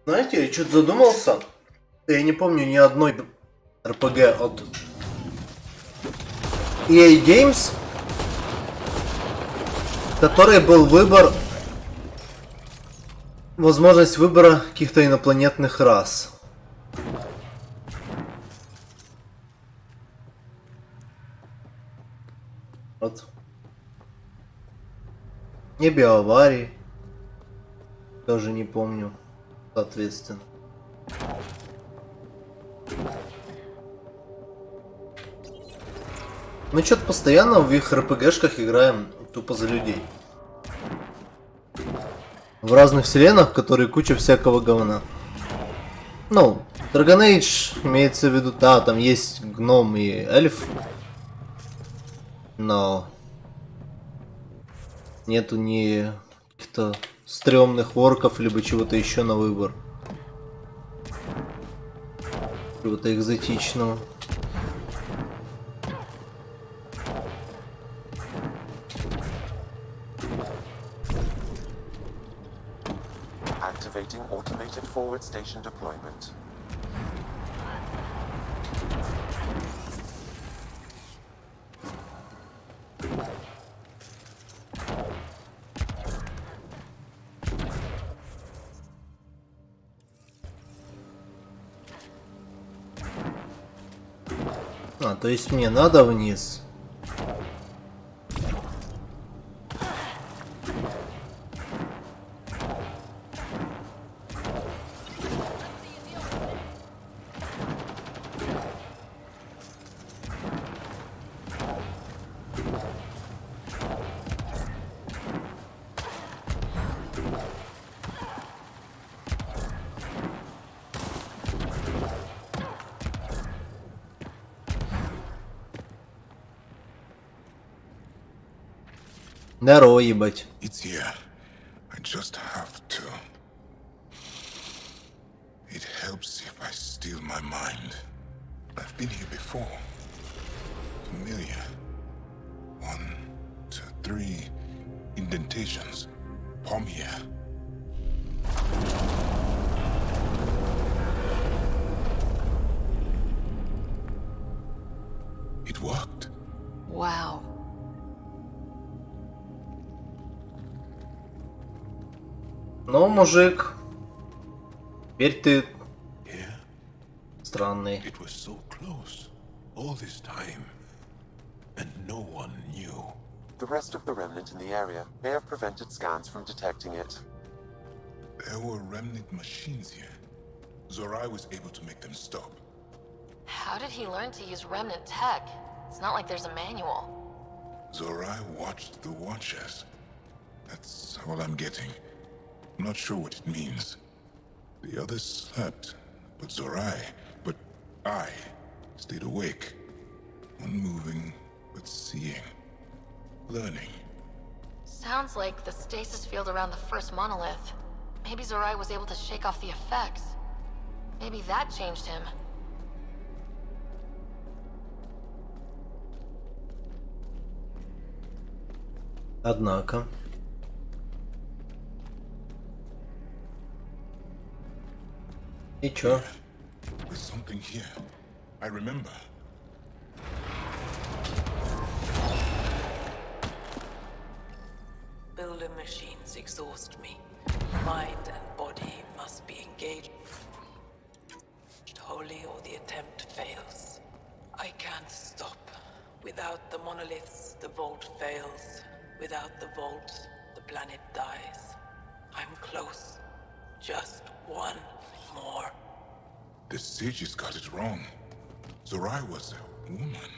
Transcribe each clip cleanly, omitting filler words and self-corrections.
Знаете, я что-то задумался. Я не помню ни одной РПГ от EA Games, в которой был выбор, возможность выбора каких-то инопланетных рас. Вот. Не биоаварии. Тоже не помню, соответственно. Мы что-то постоянно в их РПГшках играем тупо за людей. В разных вселенных, в которые куча всякого говна. Ну, Dragon Age имеется в виду, да, там есть гном и эльф. Но нету ни каких-то стрёмных орков, либо чего-то еще на выбор. Чего-то экзотичного. Activating automated forward station deployment. А, то есть мне надо вниз. Здорово, ебать. It's here. I just have to. It helps if I steal my mind. I've been here before. Familiar. 1, 2, 3 indentations. Palm here. It worked. Wow. Ну, мужик, теперь ты Here? странный. It was so close. All this time. And no one knew. The rest of the remnant in the area may have prevented scans from detecting it. There were remnant machines here. Zorai was able to make them stop. How did he learn to use remnant tech? It's not like there's a manual. Zorai watched the Watchers. That's all I'm getting. I'm not sure what it means. The others slept, but I stayed awake. Unmoving, but seeing. Learning. Sounds like the stasis field around the first monolith. Maybe Zorai was able to shake off the effects. Maybe that changed him. Однако. И чё? There's something here. I remember. Builder machines exhaust me. Mind and body must be engaged wholly or the attempt fails. I can't stop. Without the monoliths, the vault fails. Without the vault, the planet dies. I'm close. Just one more. The sages got it wrong. Zorai was a woman.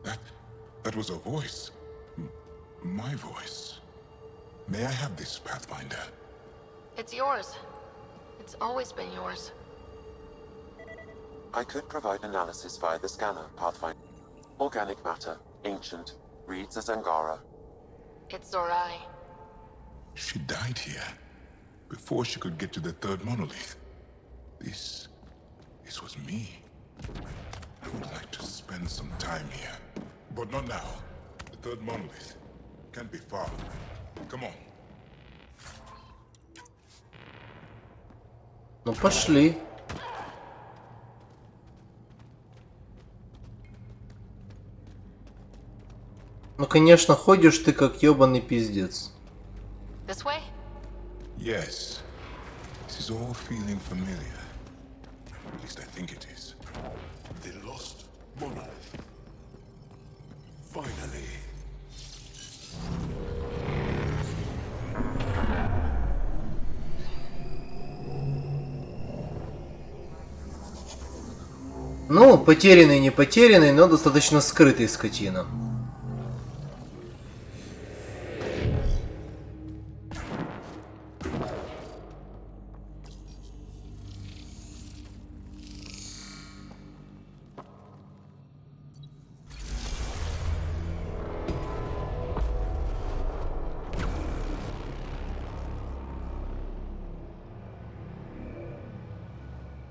That was a voice. My voice. May I have this, Pathfinder? It's yours. It's always been yours. I could provide analysis via the scanner, Pathfinder. Organic matter, ancient, reads as Angara. It's Zorai. She died here. Before she could get to the third monolith. This was me. I would like to spend some time here. But not now. The third monolith. Can't be far. Come on. Ну пошли. Ну конечно, ходишь ты как ёбаный пиздец. This way? Yes. This is all feeling familiar. At least I think it is. The lost monolith. Finally. Ну, потерянный, не потерянный, но достаточно скрытый скотина.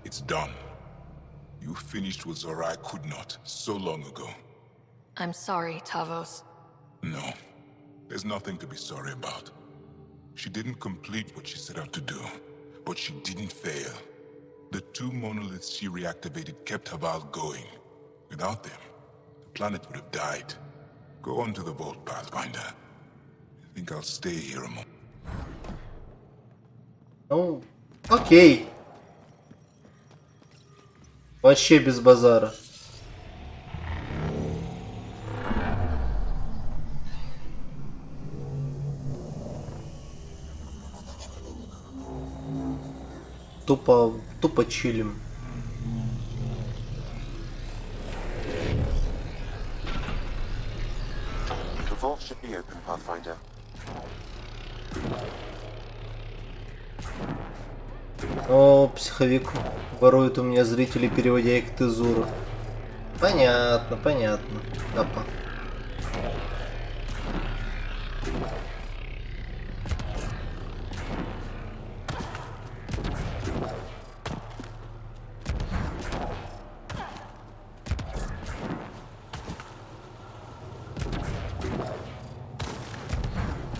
It's done. You finished what Zorai could not so long ago. I'm sorry, Tavos. No, there's nothing to be sorry about. She didn't complete what she set out to do, but she didn't fail. The 2 monoliths she reactivated kept Haval going. Without them, the planet would have died. Go on to the vault, Pathfinder. I think I'll stay here a moment. Ну, окей. Вообще без базара. Тупо чилим. The vault should be open, Pathfinder. О, психовик ворует у меня зрителей, переводя их к Тезуру. Понятно, понятно. Капа.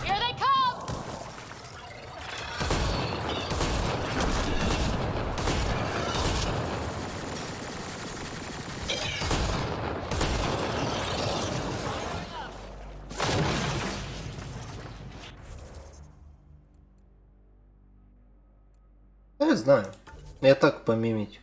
Here they come! Я знаю. Я так помимить.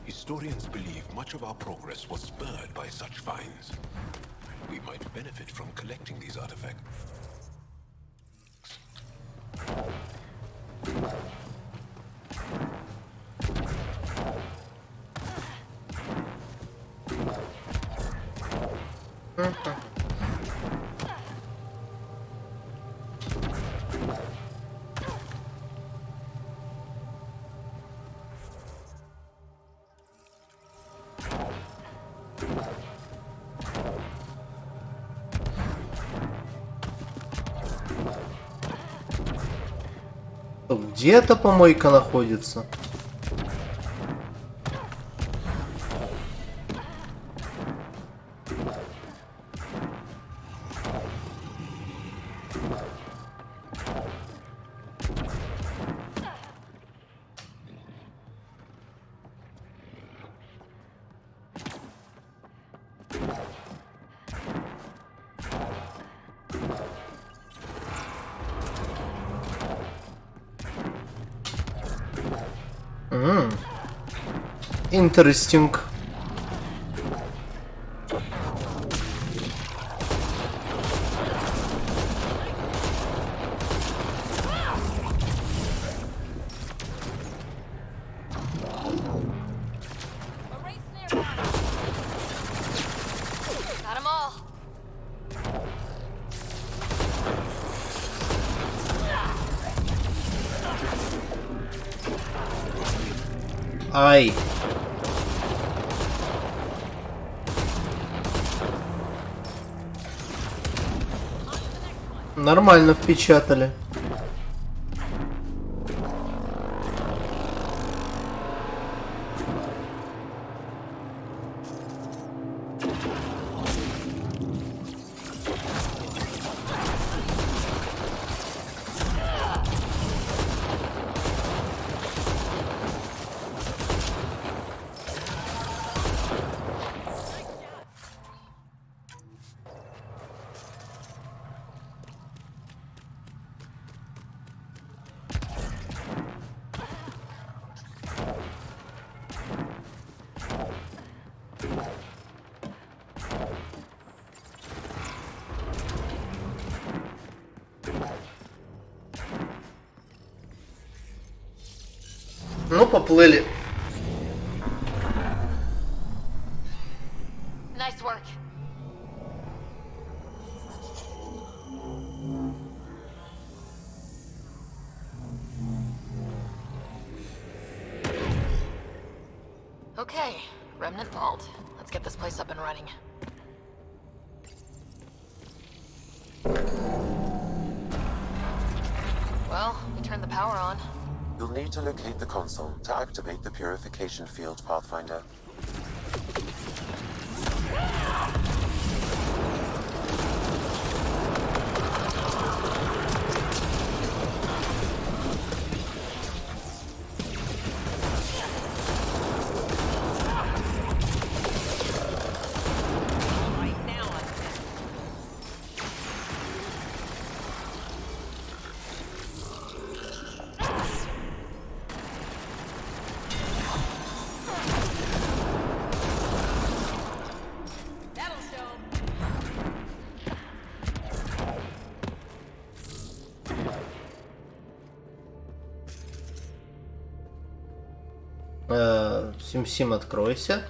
Historians believe much of our progress was spurred by such finds. We might benefit from collecting these artifacts. Где эта помойка находится? Interesting. Ай. Нормально впечатали. Ну, поплыли. Nice work. Okay, remnant vault. Let's get this place up and running. Well, we turned the power on. You'll need to locate the console to activate the purification field, Pathfinder. Сим-Сим, откройся.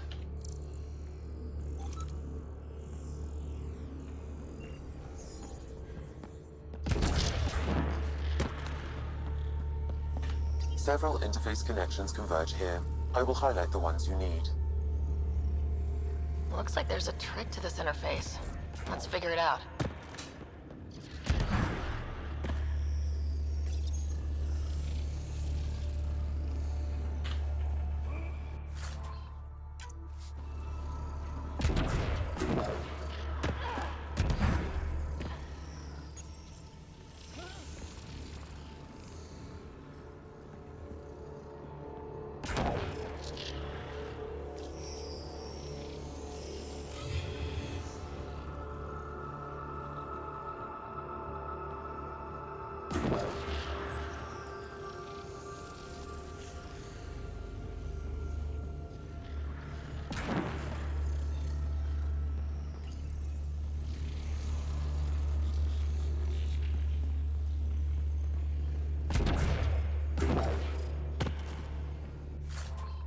Several interface connections converge here. I will highlight the ones you need. Looks like there's a trick to this interface. Let's figure it out.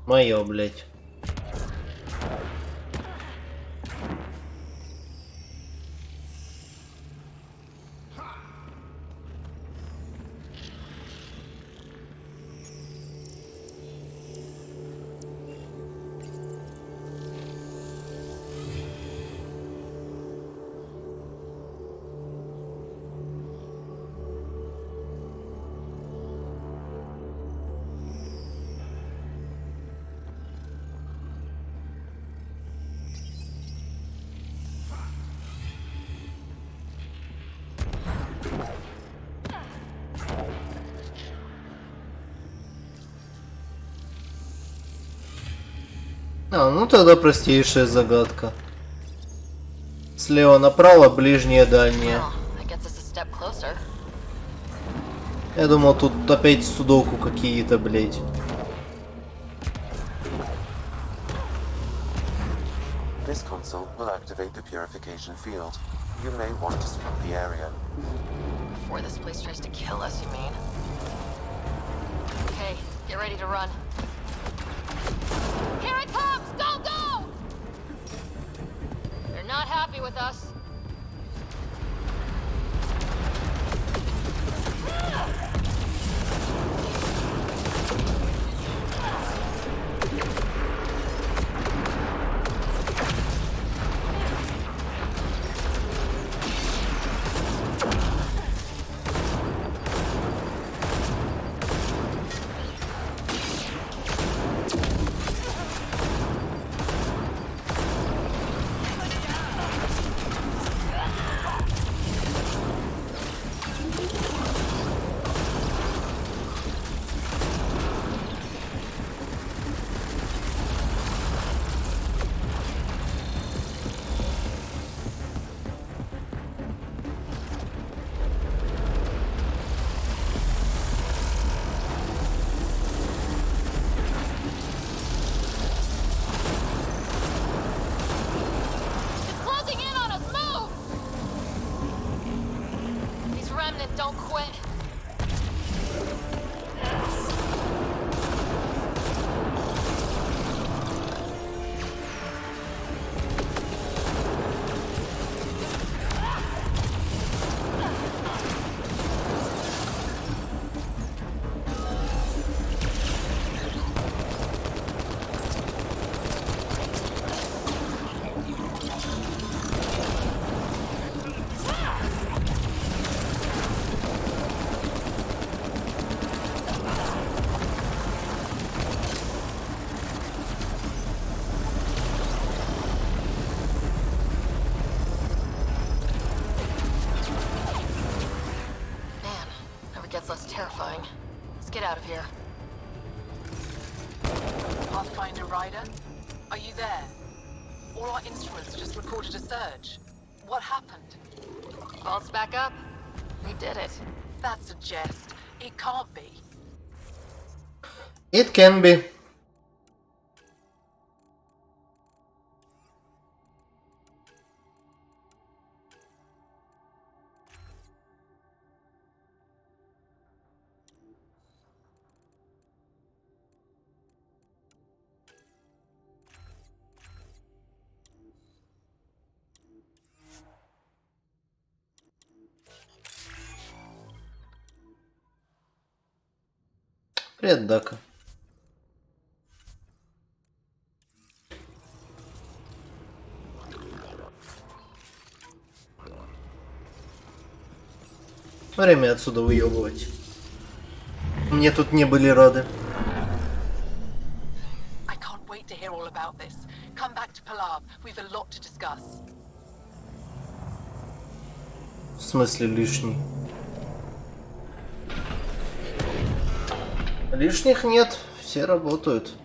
Моё, блядь. А, ну тогда простейшая загадка. Слева направо, ближнее, дальнее. Well, that gets us a step closer. Я думал, тут опять судоку какие-то, блядь. This console will activate the purification field. You may want to split the area. Before this place tries to kill us, you mean? Okay, get ready to run. Here it comes! Go, go! They're not happy with us. Remnant, don't quit. Gets less terrifying. Let's get out of here. Pathfinder Rider, are you there? All our instruments just recorded a surge. What happened? Vault's back up. We did it. That's a jest. It can't be. It can be. Привет, Дака. Время отсюда выебывать. Мне тут не были рады. I can't wait to hear all about this. Come back to Palav. We've a lot to discuss. В смысле лишний? Лишних нет, все работают.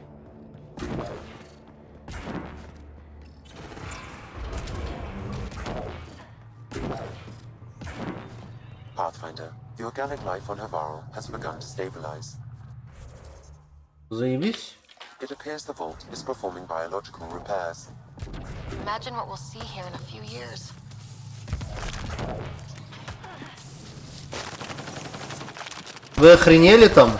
Pathfinder, the organic life on Havarl has begun to stabilize. Заебись. It appears the vault is performing biological repairs. Imagine what we'll see here in a few years. Вы охренели там?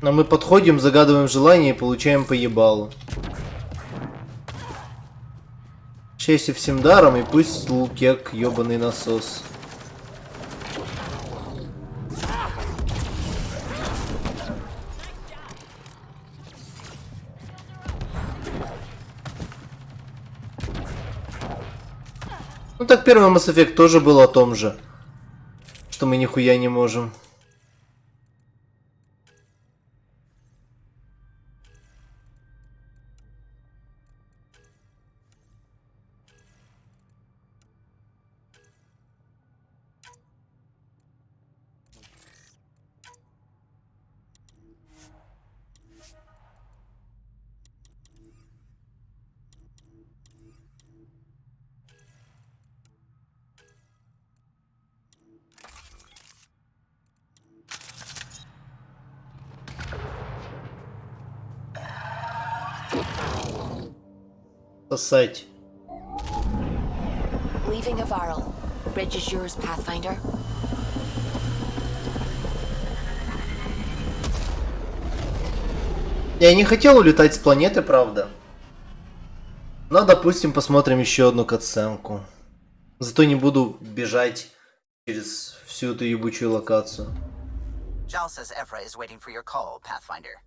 Но мы подходим, загадываем желание и получаем по ебалу. Счастье всем даром, и пусть лукек ёбаный насос. Ну так первый Mass Effect тоже был о том же, что мы нихуя не можем. Сосать. Leaving Havarl. Bridge is yours, Pathfinder. Я не хотел улетать с планеты, правда. Но, допустим, посмотрим еще одну катсценку. Зато не буду бежать через всю эту ебучую локацию. Jal says Ephra is waiting for your call, Pathfinder.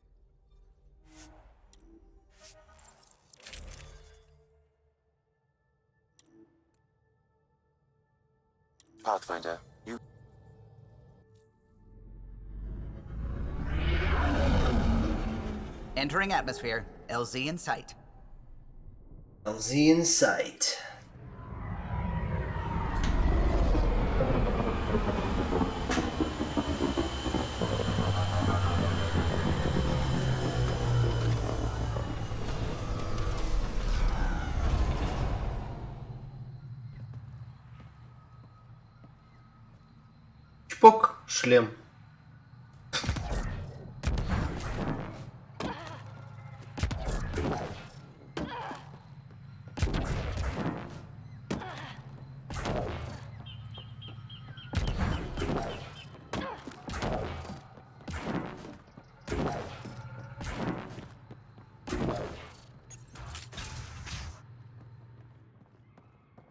Pathfinder, you... Entering atmosphere. LZ in sight. LZ in sight. шлем.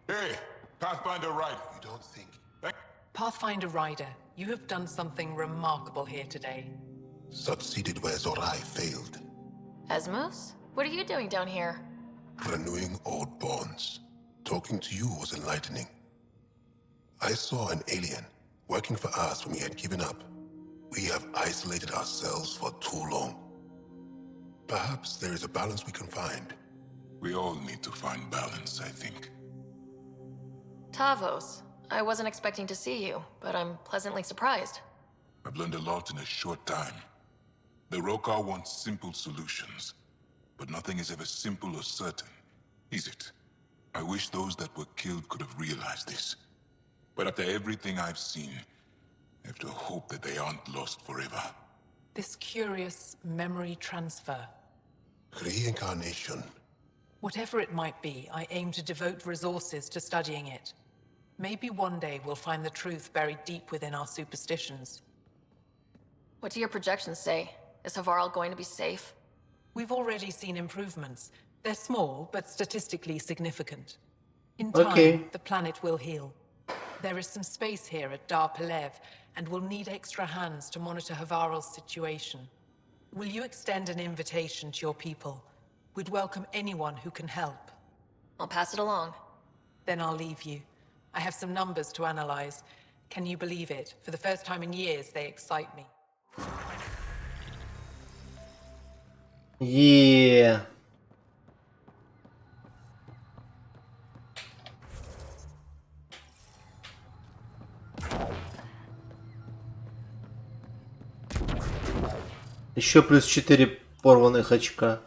Hey, Pathfinder Rider. You don't think... Pathfinder Rider, you have done something remarkable here today. Succeeded where Zorai failed. Esmos? What are you doing down here? Renewing old bonds. Talking to you was enlightening. I saw an alien working for us when we had given up. We have isolated ourselves for too long. Perhaps there is a balance we can find. We all need to find balance, I think. Tavos, I wasn't expecting to see you, but I'm pleasantly surprised. I've learned a lot in a short time. The Rokar wants simple solutions, but nothing is ever simple or certain, is it? I wish those that were killed could have realized this. But after everything I've seen, I have to hope that they aren't lost forever. This curious memory transfer. Reincarnation. Whatever it might be, I aim to devote resources to studying it. Maybe one day we'll find the truth buried deep within our superstitions. What do your projections say? Is Havarl going to be safe? We've already seen improvements. They're small, but statistically significant. In Okay. time, the planet will heal. There is some space here at Dar Pelev, and we'll need extra hands to monitor Havarl's situation. Will you extend an invitation to your people? We'd welcome anyone who can help. I'll pass it along. Then I'll leave you. I have some numbers to analyze. Can you believe it? For the first time in years, they excite me. Yeah. Еще плюс 4 порванных очка.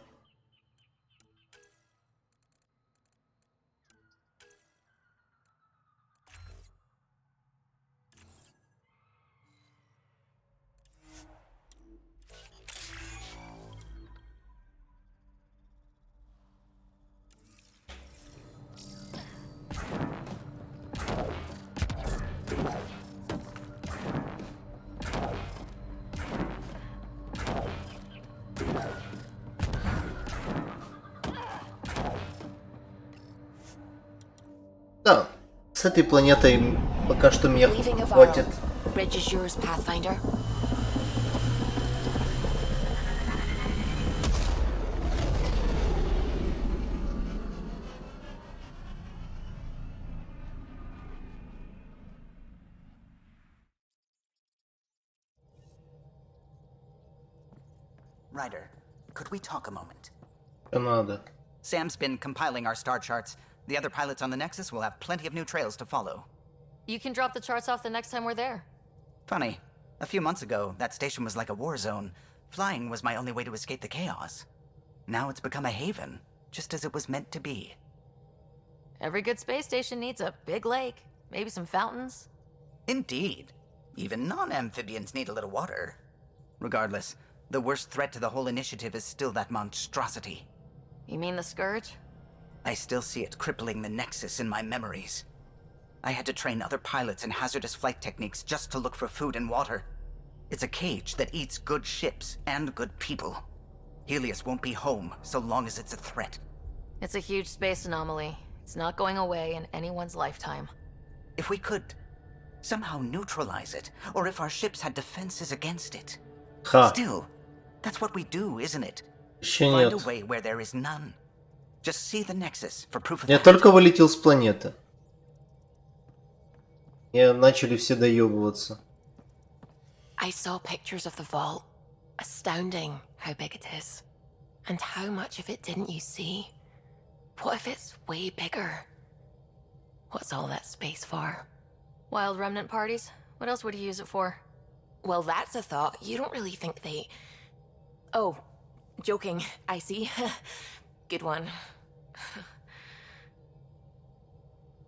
Да, с этой планетой пока что меня Leaving хватит. Havarl. Bridge is yours, Pathfinder. Ryder, could we talk a moment? Надо. Sam's been compiling our star charts. The other pilots on the Nexus will have plenty of new trails to follow. You can drop the charts off the next time we're there. Funny, a few months ago, that station was like a war zone. Flying was my only way to escape the chaos. Now it's become a haven, just as it was meant to be. Every good space station needs a big lake, maybe some fountains. Indeed. Even non-amphibians need a little water. Regardless, the worst threat to the whole initiative is still that monstrosity. You mean the Scourge? I still see it crippling the Nexus in my memories. I had to train other pilots in hazardous flight techniques just to look for food and water. It's a cage that eats good ships and good people. Helios won't be home so long as it's a threat. It's a huge space anomaly. It's not going away in anyone's lifetime. If we could somehow neutralize it, or if our ships had defenses against it. Ха, Still, that's what we do, isn't it? еще Find нет. a way where there is none. Just see the Nexus for proof of Я that. только вылетел с планеты. И начали все доебываться. I saw pictures of the vault. Astounding how big it is. And how much of it didn't you see? What if it's way bigger? What's all that space for? Wild remnant parties? What else would you use it for? Well, that's a thought. You don't really think they... Oh, joking. I see. Good one.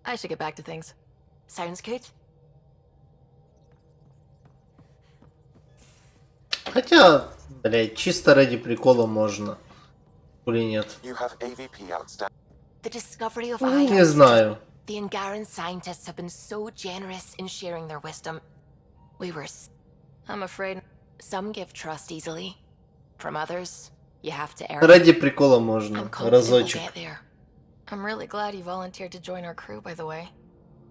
I should get back to things. Sounds good. Хотя, блядь, чисто ради прикола можно. Или нет? You have AVP outstanding. The discovery of Не ions. знаю. The Angaran scientists have been so generous in sharing their wisdom. We were. I'm afraid some give trust easily. From others, you have to earn it. Ради прикола можно. I'm confident we'll Разочек. get there. I'm really glad you volunteered to join our crew, by the way.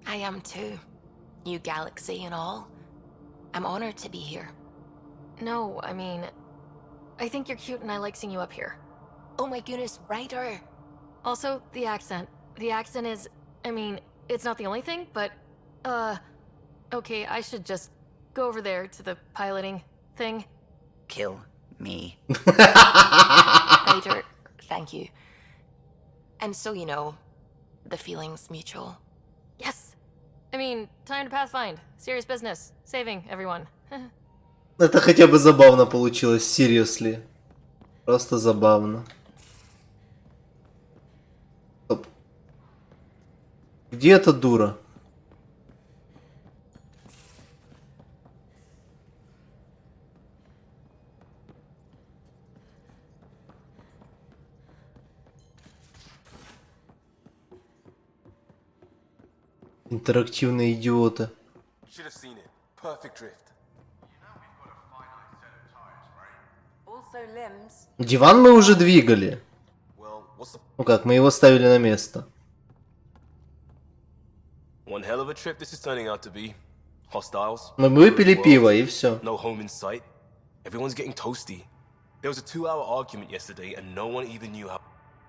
I am too. New galaxy and all. I'm honored to be here. No, I mean, I think you're cute and I like seeing you up here. Oh my goodness, writer! Also, the accent. The accent is, I mean, it's not the only thing, but, okay, I should just go over there to the piloting thing. Kill me. Writer, thank you. And so you know, the feeling's mutual. Yes! I mean, time to pathfind. Serious business. Saving everyone. Это хотя бы забавно получилось, seriously. Просто забавно. Стоп. Где эта дура? Интерактивные идиоты. Should have seen it. Perfect drift. Also limbs. Диван мы уже двигали. Well, what's the Ну как, мы его ставили на место. one hell of a trip this is turning out to be? Hostiles. Мы выпили пиво и все. No home in sight. Everyone's getting toasty. There was a 2-hour argument yesterday and no one even knew how.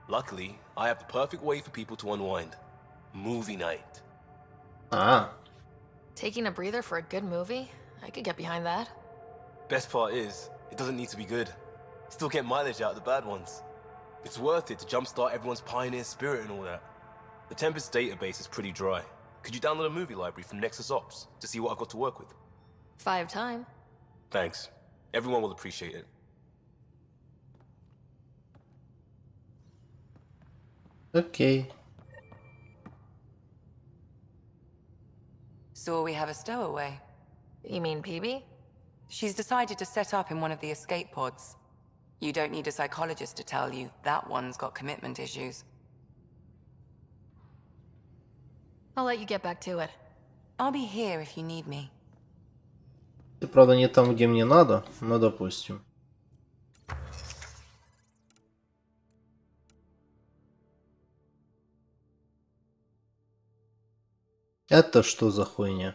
Luckily, I have the perfect way for people to unwind. Movie night. А, Taking a breather for a good movie? I could get behind that. Best part is, it doesn't need to be good. Still get mileage out of the bad ones. It's worth it to jumpstart everyone's pioneer spirit and all that. The Tempest database is pretty dry. Could you download a movie library from Nexus Ops to see what I've got to work with? 5 time. Thanks. Everyone will appreciate it. окей. So we have a stowaway. You mean PB? She's decided to set up in one of the escape pods. You don't need a psychologist to tell you that one's got commitment issues. I'll let you get back to it. I'll be here if you need me. Ты, правда, не там, где мне надо, но допустим. Это что за хуйня?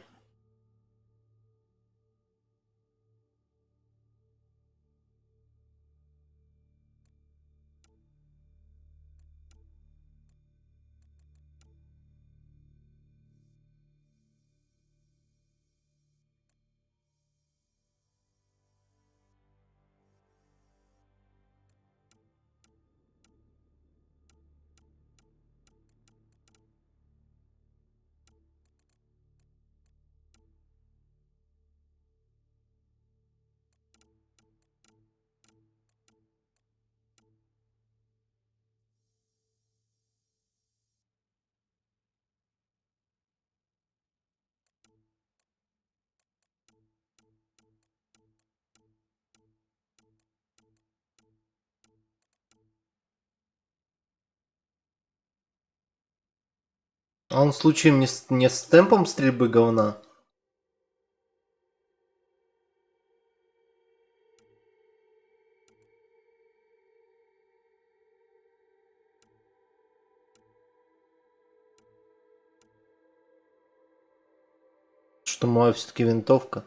А он случаем не с темпом стрельбы говна? Что моя все-таки винтовка?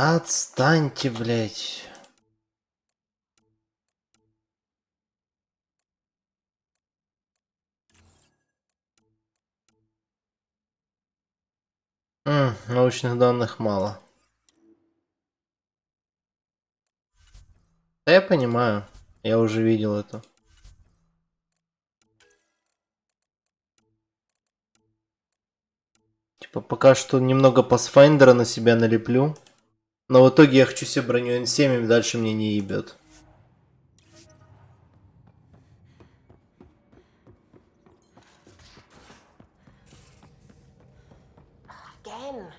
Да отстаньте, блядь. Научных данных мало. Да я понимаю. Я уже видел это. Типа пока что немного пасфайндера на себя налеплю. Но в итоге я хочу себе броню N7 и дальше мне не ебет. Again.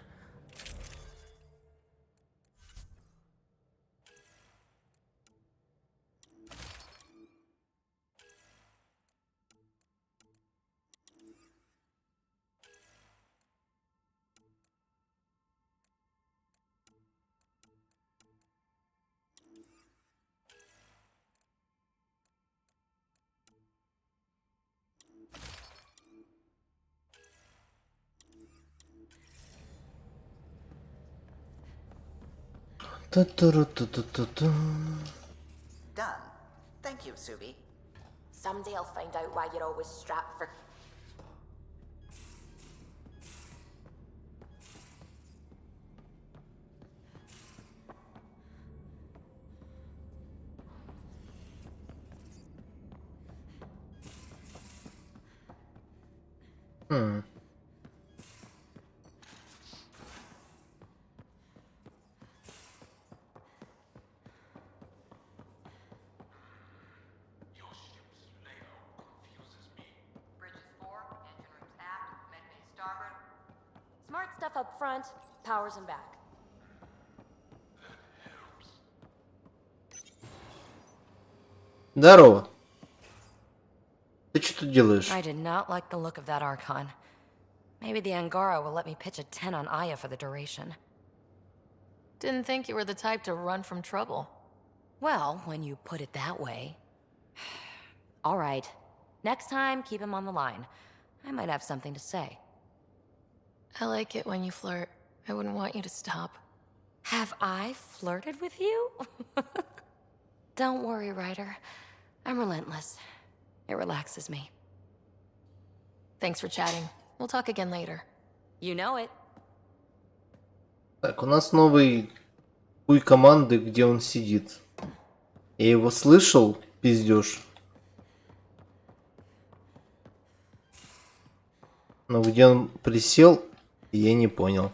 Ту-ту-ру-ту-ту-ту-ту. Done. Thank you, Subi. Someday I'll find out why you're always strapped for. Bridges 4, engine rooms aft, med bay starboard. Smart stuff up front, powers and back. Здорово. Ты что тут делаешь? I did not like the look of that Archon. Maybe the Angara will let me pitch a 10 on Aya for the duration. Didn't think you were the type to run from trouble. Well, when you put it that way. All right. Next time, keep him on the line. I might have something to say. I like it when you flirt. I wouldn't want you to stop. Have I flirted with you? Don't worry, Ryder. I'm relentless. It relaxes me. Thanks for chatting. We'll talk again later. You know it. Так, у нас новый хуй команды, где он сидит. Я его слышал, пиздеж. Но где он присел, я не понял.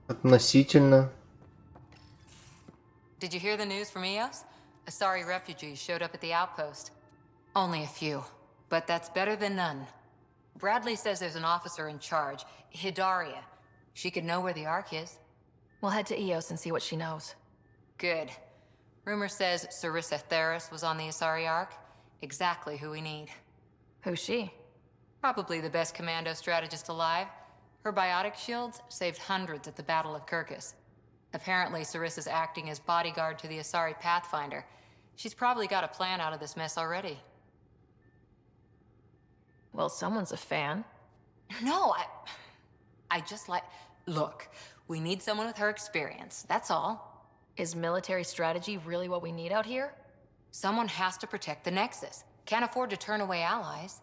Относительно. Did you hear the news from Eos? Asari refugees showed up at the outpost. Only a few, but that's better than none. Bradley says there's an officer in charge, Hidaria. She could know where the Ark is. We'll head to Eos and see what she knows. Good. Rumor says Sarissa Theris was on the Asari Ark. Exactly who we need. Who's she? Probably the best commando strategist alive. Her biotic shields saved hundreds at the Battle of Kirkus. Apparently, Sarissa's acting as bodyguard to the Asari Pathfinder. She's probably got a plan out of this mess already. Well, someone's a fan. No, I just like... Look, we need someone with her experience, that's all. Is military strategy really what we need out here? Someone has to protect the Nexus. Can't afford to turn away allies.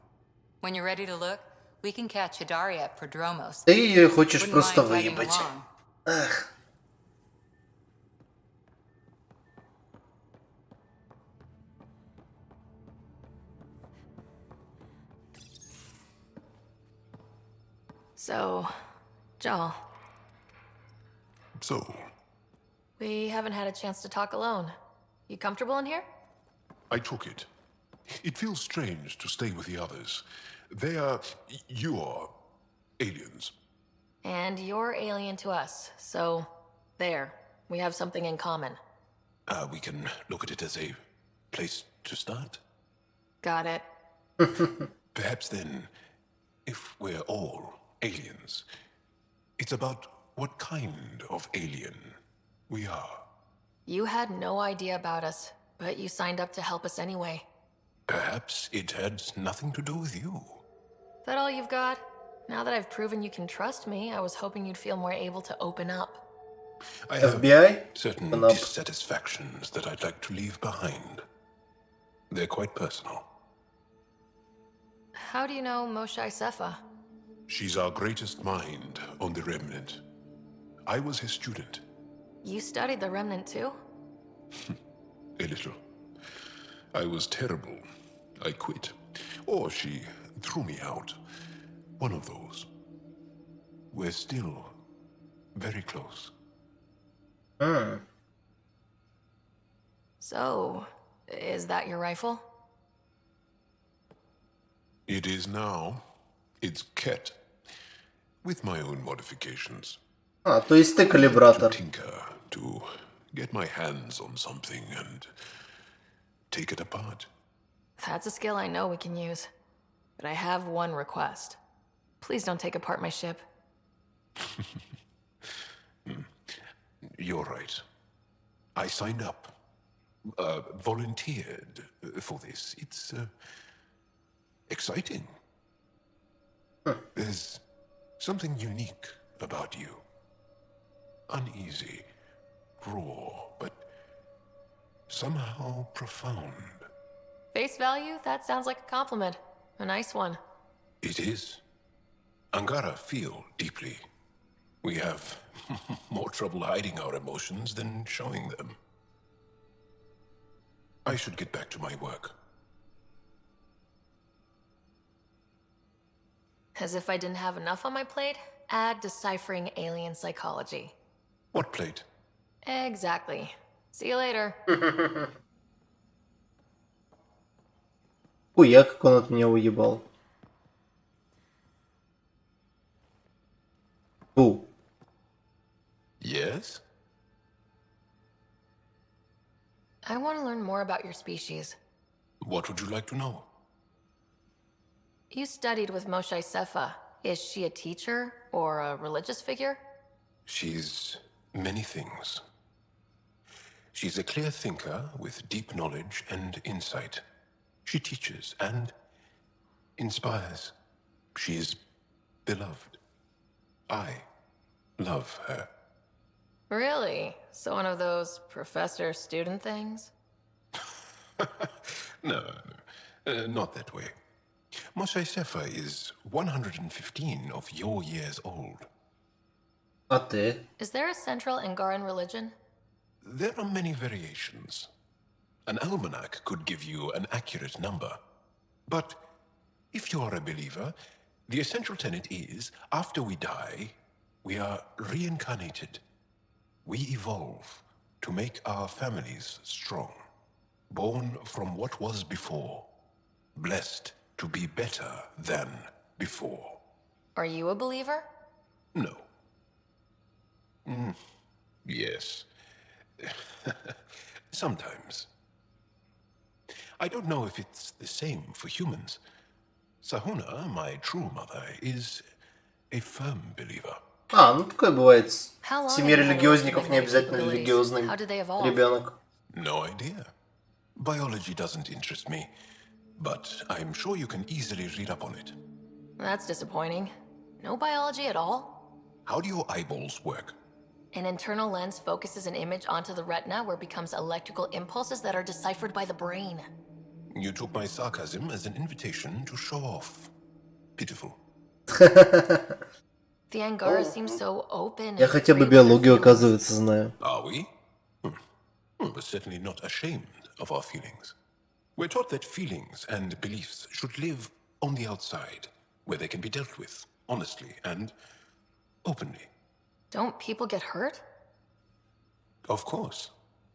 When you're ready to look, we can catch Hidaria at Prodromos. Ты ее хочешь Wouldn't просто mind tagging выебать. along. Эх. So, Jal, So, we haven't had a chance to talk alone. You comfortable in here? I took it. It feels strange to stay with the others. They are... you are... aliens. And you're alien to us, so there. We have something in common. We can look at it as a place to start. Got it. Perhaps then, if we're all aliens, it's about what kind of alien we are. You had no idea about us, but you signed up to help us anyway. Perhaps it had nothing to do with you. That all you've got? Now that I've proven you can trust me, I was hoping you'd feel more able to open up. I have FBI? certain Open up. dissatisfactions that I'd like to leave behind. They're quite personal. How do you know Moshe Sefa? She's our greatest mind on the Remnant. I was his student. You studied the Remnant too? A little. I was terrible. I quit. Or she threw me out. One of those. We're still very close. So, is that your rifle? It is now. It's Ket. With my own modifications. А, то есть ты To калибратор. tinker, to get my hands on something and take it apart. That's a skill I know we can use. But I have one request. Please don't take apart my ship. You're right. I signed up. Volunteered for this. It's exciting. There's something unique about you. Uneasy, raw, but somehow profound. Face value? That sounds like a compliment. A nice one. It is. Angara feel deeply. We have more trouble hiding our emotions than showing them. I should get back to my work. As if I didn't have enough on my plate, add deciphering alien psychology. What plate? Exactly. See you later. Хуя, как он от меня уебал. Фу. Yes? I want to learn more about your species. What would you like to know? You studied with Moshe Sefa. Is she a teacher or a religious figure? She's many things. She's a clear thinker with deep knowledge and insight. She teaches and inspires. She's beloved. I love her. Really? So one of those professor-student things? No, not that way. Moshe Sefa is 115 of your years old. А ты? Is there a central Angaran religion? There are many variations. An almanac could give you an accurate number. But if you are a believer, the essential tenet is, after we die, we are reincarnated. We evolve to make our families strong. Born from what was before. Blessed to be better than before. Are you a believer? No. Yes. Sometimes. I don't know if it's the same for humans. Sahuna, my true mother, is a firm believer. А, ну такое бывает. В How long семье have you had религиозников не genetic обязательно capabilities? религиозный How did they evolve? ребенок. No idea. Biology doesn't interest me, but I'm sure you can easily read up on it. That's disappointing. No biology at all? How do your eyeballs work? An internal lens focuses an image onto the retina where it becomes electrical impulses that are deciphered by the brain. You took my sarcasm as an invitation to show off. Pitiful. The Angara seems so open. Я and хотя бы free with their биологию, feelings. оказывается, знаю. Are we? We're certainly not ashamed of our feelings. We're taught that feelings and beliefs should live on the outside, where they can be dealt with, honestly and openly. Don't people get hurt? Of course.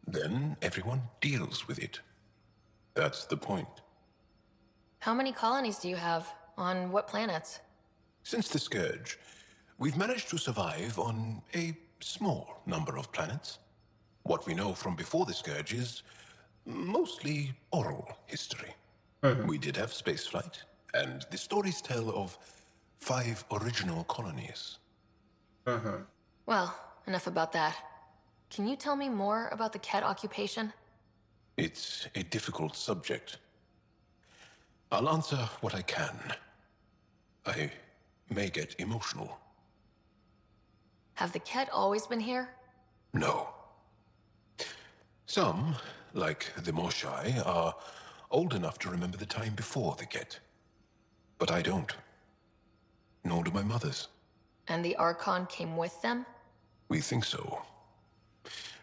Then everyone deals with it. That's the point. How many colonies do you have? On what planets? Since the Scourge, we've managed to survive on a small number of planets. What we know from before the Scourge is mostly oral history. We did have spaceflight, and the stories tell of 5 original colonies. Well, enough about that. Can you tell me more about the Ket occupation? It's a difficult subject. I'll answer what I can. I may get emotional. Have the cat always been here? No. Some, like the more shy, are old enough to remember the time before the Ket. But I don't. Nor do my mothers. And the Archon came with them? We think so.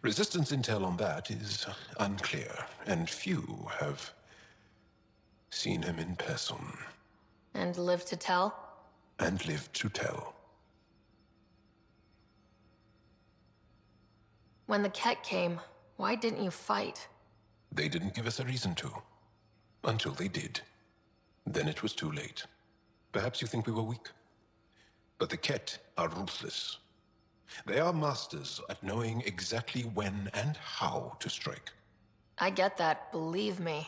Resistance intel on that is unclear, and few have seen him in person. And lived to tell? And lived to tell. When the cat came, why didn't you fight? They didn't give us a reason to. Until they did. Then it was too late. Perhaps you think we were weak. But the Ket are ruthless. They are masters at knowing exactly when and how to strike. I get that, believe me.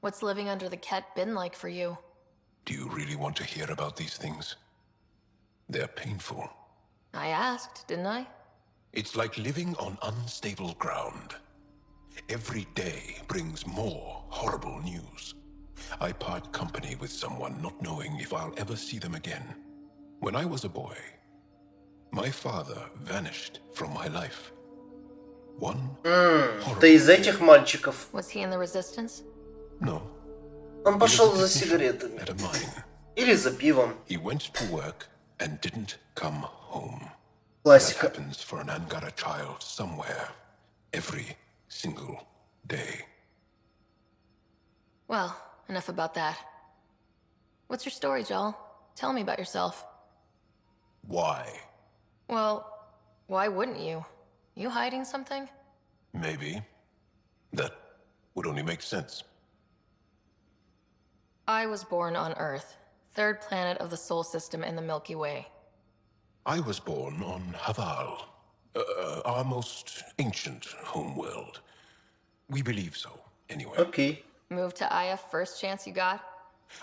What's living under the cat been like for you? Do you really want to hear about these things? They're painful. I asked, didn't I? It's like living on unstable ground. Every day brings more horrible news. I part company with someone not knowing if I'll ever see them again. When I was a boy, my father vanished from my life. One Ты из этих мальчиков? Was he in the Resistance? No. Он He was пошел a за technician сигаретами. at a mine. Или за пивом. He went to work and didn't come home. That Классика. happens for an Angara child somewhere, every single day. Well, enough about that. What's your story, Joel? Tell me about yourself. Why? Well, why wouldn't you? You hiding something? Maybe. That would only make sense. I was born on Earth, third planet of the Sol system in the Milky Way. I was born on Haval, our most ancient homeworld. We believe so, anyway. Окей. Moved to Aya first chance you got?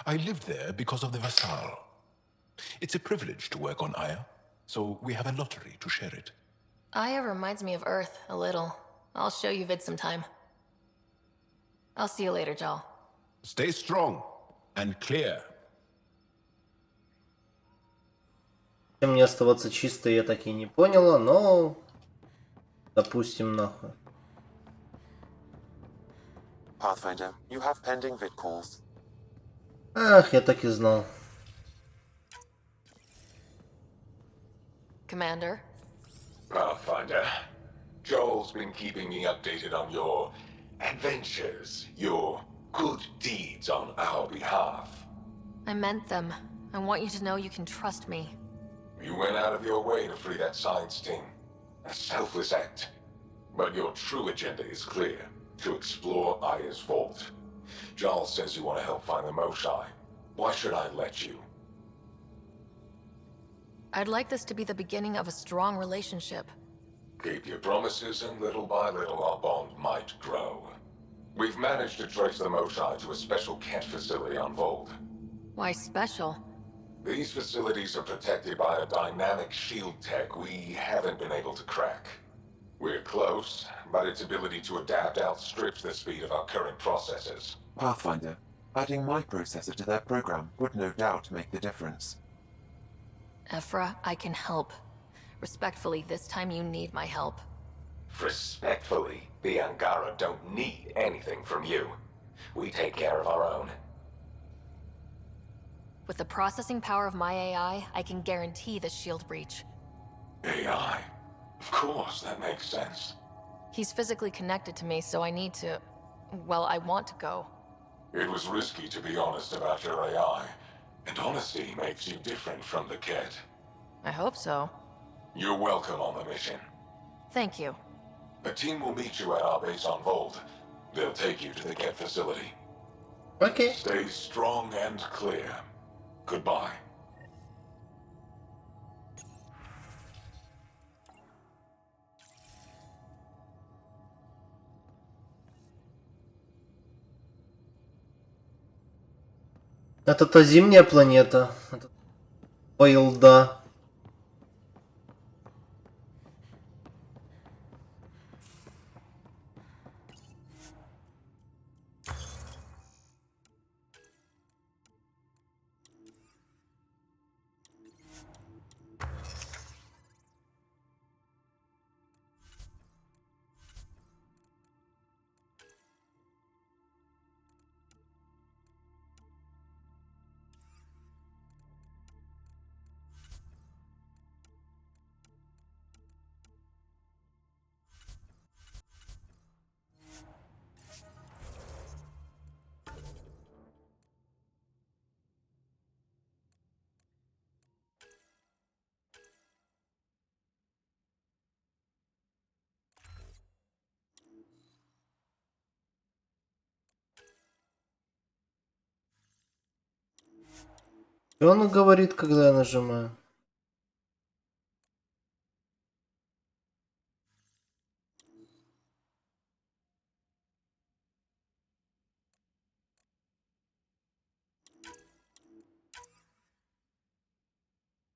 I lived there because of the Vassal. It's a privilege to work on Aya, so we have a lottery to share it. Aya reminds me of Earth, a little. I'll show you vid sometime. I'll see you later, Joel. Stay strong and clear. Чем мне оставаться чистой, я так и не поняла, но... Допустим, нахуй. Pathfinder, you have pending vid calls. Ах, я так и знал. Commander? Pathfinder, Joel's been keeping me updated on your adventures, your good deeds on our behalf. I meant them. I want you to know you can trust me. You went out of your way to free that science team. A selfless act. But your true agenda is clear. To explore Aya's vault. Joel says you want to help find the Moshai. Why should I let you? I'd like this to be the beginning of a strong relationship. Keep your promises, and little by little our bond might grow. We've managed to trace the Moshai to a special Kent facility on Vold. Why special? These facilities are protected by a dynamic shield tech we haven't been able to crack. We're close, but its ability to adapt outstrips the speed of our current processors. Pathfinder, adding my processor to their program would no doubt make the difference. Ephra, I can help. Respectfully, this time you need my help. Respectfully, the Angara don't need anything from you. We take care of our own. With the processing power of my AI, I can guarantee the shield breach. AI? Of course, that makes sense. He's physically connected to me, so I need to... Well, I want to go. It was risky to be honest about your AI, and honesty makes you different from the Ket. I hope so. You're welcome on the mission. Thank you. A team will meet you at our base on Vold. They'll take you to the Ket facility. Окей. Stay strong and clear. Goodbye. Это та зимняя планета. Это льда. Что она говорит, когда я нажимаю?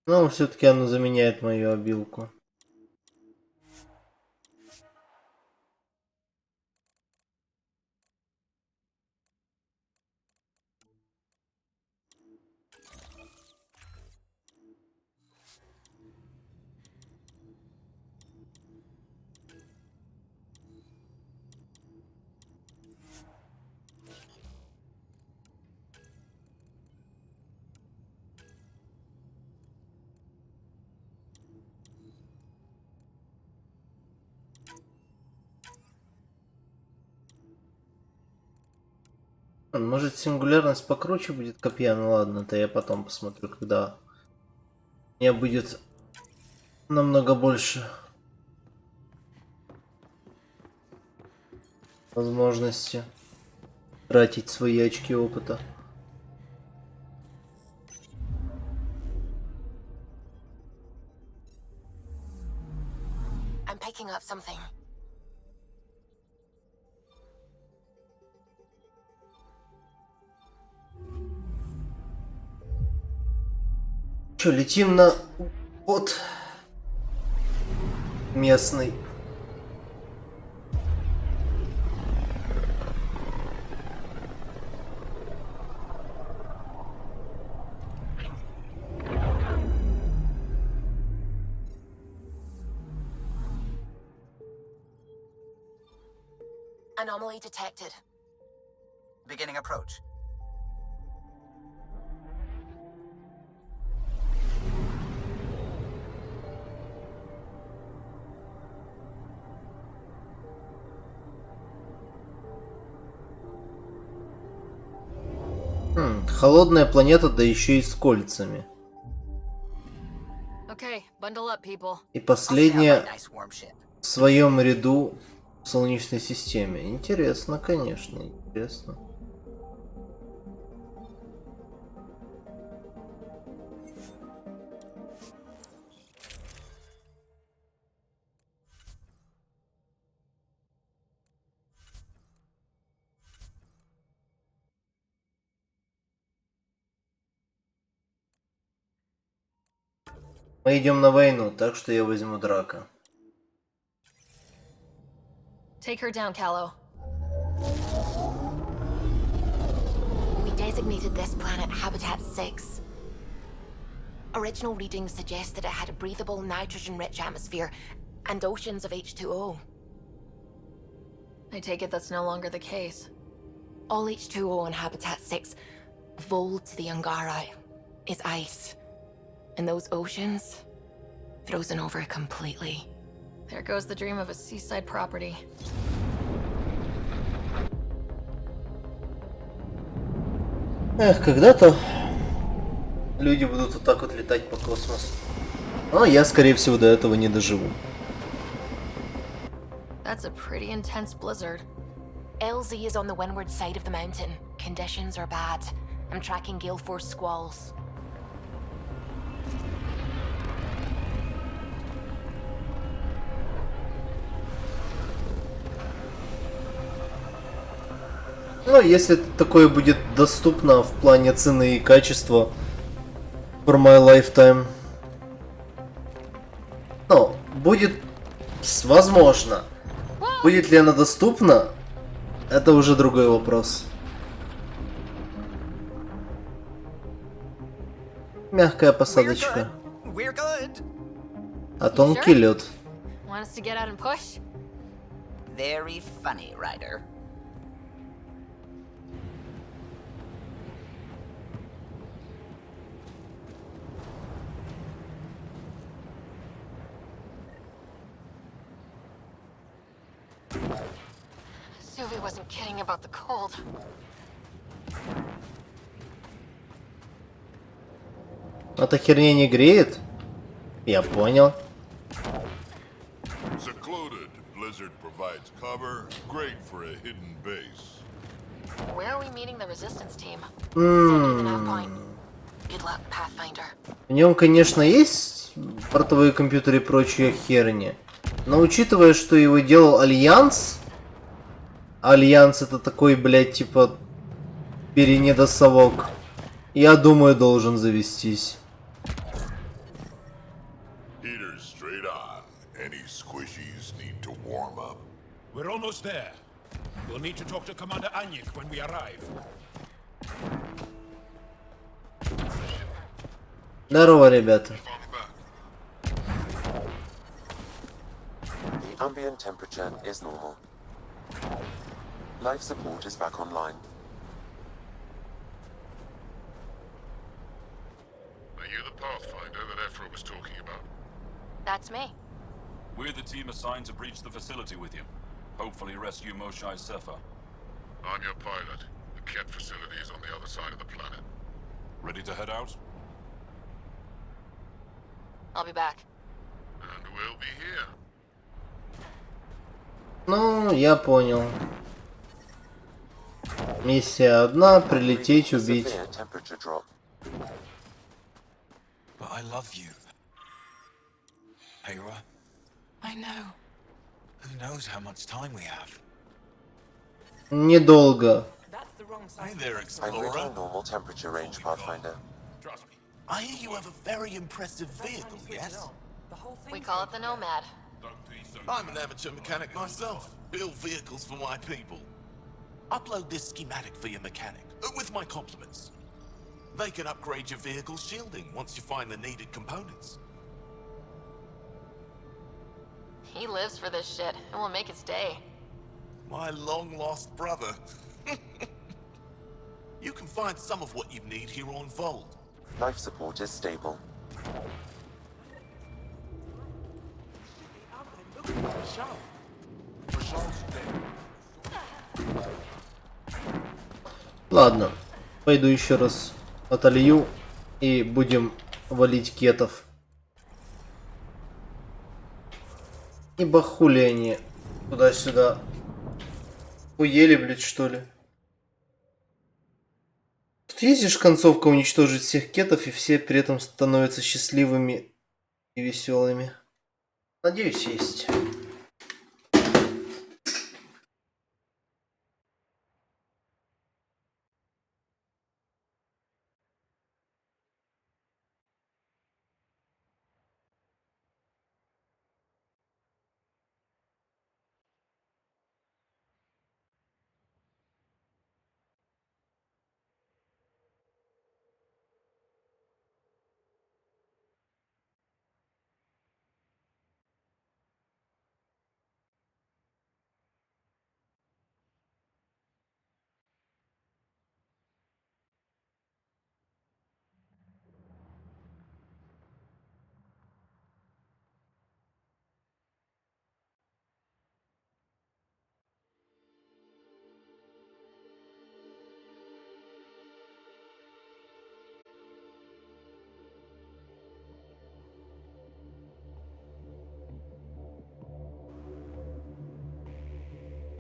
Ну, все-таки оно заменяет мою обилку. Может, сингулярность покруче будет копья? Ну ладно, это я потом посмотрю, когда у меня будет намного больше возможности тратить свои очки опыта. I'm picking up something. Че, летим на вот местный. Anomaly detected. Beginning approach. Холодная планета, да еще и с кольцами. Okay, bundle up, people. И последняя в своем ряду в Солнечной системе. Интересно, конечно, интересно. Мы идем на войну, так что я возьму драка. Take her down, Callow. We designated this planet Habitat 6. Original readings suggest that it had a breathable, nitrogen-rich atmosphere and oceans of H2O. I take it that's no longer the case. All H2O on Habitat 6, vol to the Angara, is ice. And those oceans, frozen over completely. There goes the dream of a seaside property. Эх, когда-то люди будут вот так вот летать по космосу. Но я, скорее всего, до этого не доживу. That's a pretty intense blizzard. LZ is on the windward side of the mountain. Conditions are bad. I'm tracking gale force squalls. Ну, если такое будет доступно в плане цены и качества for my lifetime. Ну, будет возможно. Будет ли она доступна, это уже другой вопрос. Мягкая посадочка. А тонкий лед. Want us to get out and push? Very funny, Ryder. Sylvie wasn't kidding about the cold. Эта херня не греет? Я понял. Secluded, blizzard provides cover, great for a hidden base. Where are we meeting the resistance team? Send me the nav point. Good luck, Pathfinder. В нем, конечно, есть портовые компьютеры и прочая херня. Но учитывая, что его делал Альянс... Альянс это такой, блядь, типа... перенедосовок. Я думаю, должен завестись. Heaters straight on. Any squishies need to warm up. We're almost there. We'll need to talk to Commander Anyik when we arrive. Здорово, ребята. The ambient temperature is normal. Life support is back online. Are you the Pathfinder that Ephra was talking about? That's me. We're the team assigned to breach the facility with you. Hopefully rescue Moshai Sefa. I'm your pilot. The Ket facility is on the other side of the planet. Ready to head out? I'll be back. And we'll be here. Ну, я понял. Миссия одна, прилететь, убить. Severe temperature drop. But I love you. Hera, I know. who knows how much time we have? Недолго. Hey there, I'm Explorer. within normal temperature range, Pathfinder. Trust me. I hear you have a very impressive vehicle, yes? We call it the Nomad. I'm an amateur mechanic myself. Build vehicles for my people. Upload this schematic for your mechanic, with my compliments. They can upgrade your vehicle's shielding once you find the needed components. He lives for this shit, and will make his day. My long-lost brother. You can find some of what you need here on Vold. Life support is stable. Ладно. Пойду еще раз отолью и будем валить кетов. Ибо хули они туда-сюда. Уели, блядь, что ли? Тут есть же концовка уничтожить всех кетов, и все при этом становятся счастливыми и веселыми. Надеюсь, есть.